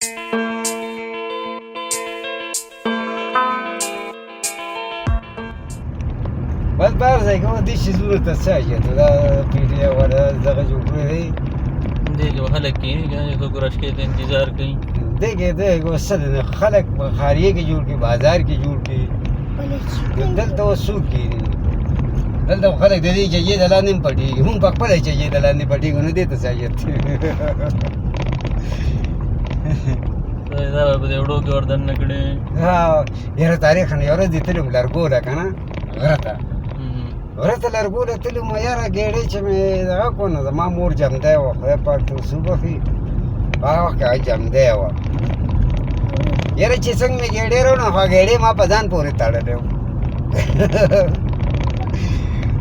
بس بهر ځای کې دې شي زړه ته څه اجازه دا پیډیا ولا دغه جوړ کړی دی جو خلک کینی کنه تو ګرش کې انتظار کوي دغه وسد خلک په خاریه کې جوړ کی بازار کې جوړ کی دلته وسو کی دلته خلک د دې چې دلانه پټي هم په خپل چې دلانه پټي غو نه دي ته ساجت دا به وړو کې وردن نکړي ها یره تاریخ نه یره دې تل لرګو را کنه غرته لرګو ته تل مې یاره ګېړې چې مې دا کو نه ما مور جام دی و خو په تو صبح فی باغ کې جام دی و یره چې څنګه مې ګېړې ورو نه ګېړې ما په ځان پورې تړلې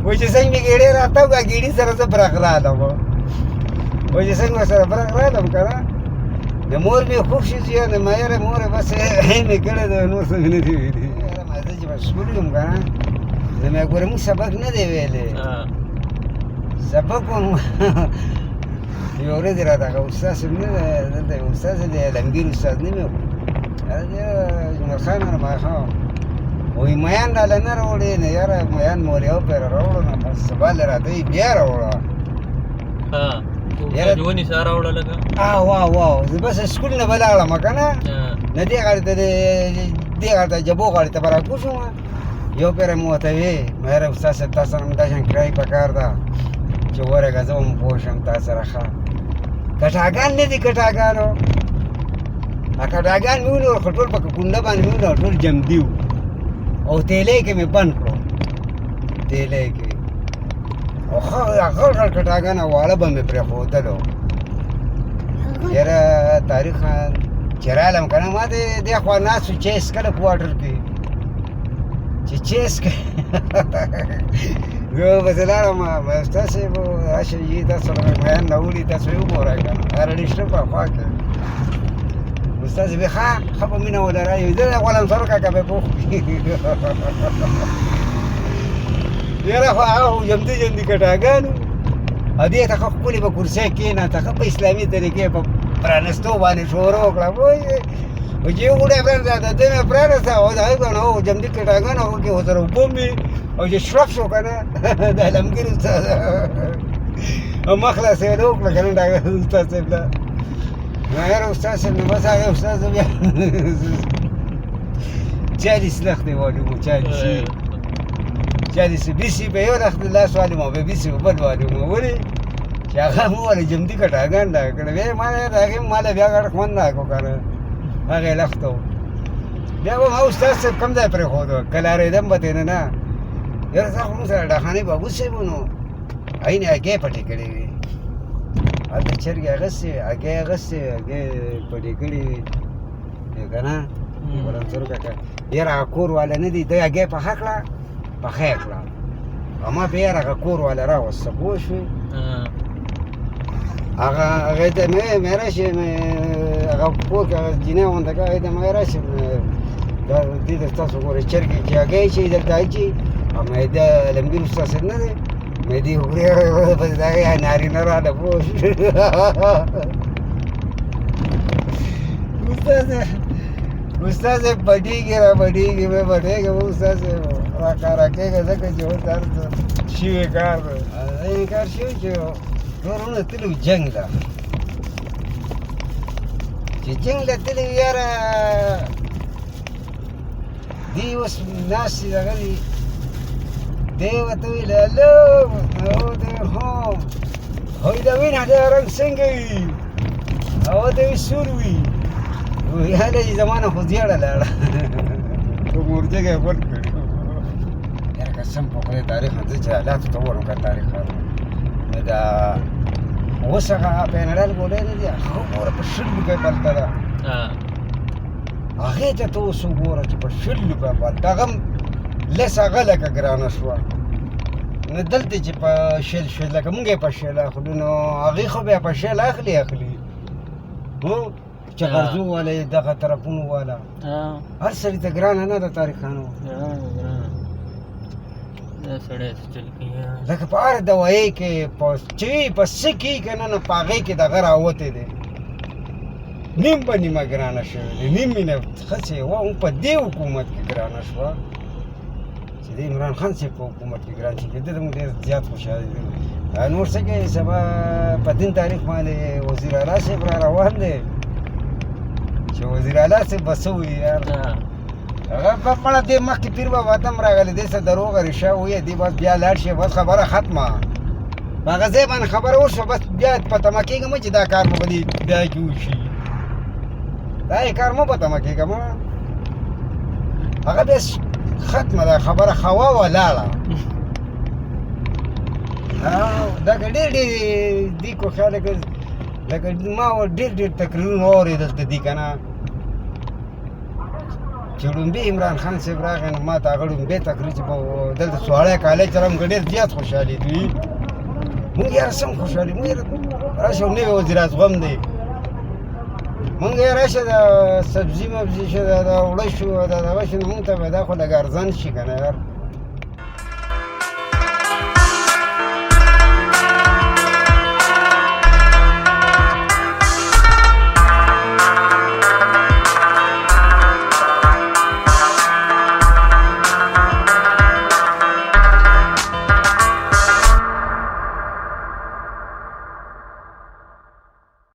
و چې څنګه مې ګېړې راته و ګېړې سره زه برغلالم و چې څنګه سره برغلالم کنه د مور مې خوب شي چې نه مې یاره مور بس مې کړه د نور څه نه دی ویلي یاره ما چې بس ګورم کنه زه مې ګورم سبق نه دی ویلې سبق یو ورځ راته استاد نه دلته استاد دی لنګیر استاد نه مې عمر خان ما ها وې میان ډاله نه راوړې نه یاره میان مور یو پر راوړو نه بس سبا راته بیا راوړو ها یاره جوونی سره راوړل لګا واه واه زه بس سکول نه بلاړم کنه نه دی غړ ته دی غړ ته جبو غړ ته برا کوشم یو پر مو ته وی مې استاد تاسو هم دا څنګه کرای پکار دا چې ورګه زوم پوښم تاسو راخه کټاګان نه دي کټاګانو کټاګان مونږ خټول په کونډه باندې مونږ ټول جم دیو او تیلې کې مې بند کړو تیلې کې او هغه کټاګان واړه به مې پرې خودلو یاره تاریخ چرالم کنه ما دې خو ناسو چیس کله کوارټر کې چې چیس کې زه بسلام ما تاسو به راشه یی تاسو له مې نه ولې تاسو یو ګورای کنه ارډی شپه خوا کې استاد به خو مینه ولا راي زه غوړم سره کا به پوخ یاره خو هغه جمدي کټاګانو ا دې ته خپل په کرسي کې نه ته په اسلامي طریقې په پرانستو باندې شروع وکړه وای چې وګړي برند ده دنه پرانسته او دا غنو جمدي کټاګانو کې وتر وبمي او چې شرف شو کنه د لمګر استاد او مخلص یې وکړه کنه دا استاد څه غیر استاد څنګه بس هغه استاد بیا جالس لخته وایو جالس بیسی به یو لخت الله سوال مو به بیسی په بل وایو مو وری چې هغه مو ولې جمدي کټاګان دا کړه وې ما هغه مال بیا غړ خوان نه کو کنه هغه لختو بیا و استاد څه کم ځای پر خو دا کلاره دم به نه یاره زه خو سره د خاني بابو سه ونه عین هغه پټی کړی وی ا د چرګ هغه سه هغه پټی کړی وی کنه ورن سره کا یاره کور والا نه دی د هغه په حقلا په خیکلا اما به هغه کور والا راوسته پوه شو هغه ته مې راشه هغه کور کې جنې ونده کا ته مې راشه دا دې تاسو ګورې چرګ چې هغه شي دلته چې اما دا لمګر استاد نه دی مې دې وګورې په دا یې ناری نه را ده پوه استاد پټیږي را پټیږي مې پټیږي استاد راکې ځکه چې و تر شي کار دی کار شي چې ورونه تلو جنگ ده چې جنگ ده تلو یاره دی اوس ناسې دغه دی دی ورته ویل هلو هو هوی د وینه د رنګ څنګه وي هوا ته وي سور وي وی هله زمانه خو زیاړه لاړه په مورجګه یې ورک کړي یاره قسم په خدای تاریخ زه چې حالاتو ته وګورم که تاریخ دا اوس هغه په نړۍ بولې نه دي هغه ګوره په 100 روپۍ بلته ده هغې ته ته اوس وګوره چې په 100 روپۍ بلته هغه هم لس هغه لکه ګرانه شوه نو دلته چې په 100 لکه مونږ یې په 100 اخلو نو هغې خو بیا په 100 اخلي هو چې غرضو والا دغه طرفونو والا هر سړي ته ګرانه نه ده تاریخانو لکه په هر دوایي کې چې په څه کې که نه نو په هغې کې دغه راوتی دی نیم به نیمه ګرانه شوې ده، نیم مې نه ښځې وه هم په دې حکومت کې ګرانه شوه چې د عمران خان صاحب په حکومت کې ګران شي، ده ته مو ډېر زیات خوشحالي ده. نور څه کوي سبا په دین تاریخ باندې وزیر اعلی صاحب را روان دی چې وزیر اعلی صاحب به څه وایي یار هغه په مړه دې مخکې پیر بابا ته هم راغلی دې څه دروغه ریشه ووایه دې بس بیا لاړ شي بس خبره ختمه په هغه ځای باندې خبره وشوه بس بیا په تمه کېږم چې دا کار به په دې بیا کې وشي دا یې کار مه په تمه کېږم هغه بیا ختمه ده خبره خوا ولاړه دا که ډېر ډېر دې کو خیال لکه ما ډېر تقریرونه واورېدل د دې که نه چې ړومبی عمران خان صاحب راغی نو ما ته هغه ړومبی تقریر چې په دلته سواړی کالج سره موږ ډېر زیات خوشحالي دوی مونږ یاره سم خوشحالي مونږ یاره راشه نوی وزیر اعظم دی مونږ یې راشه د سبزي مبزي شو د اوړه شو د دغه شو نو مونږ ته به دا خو لږ ارزان شي که نه یار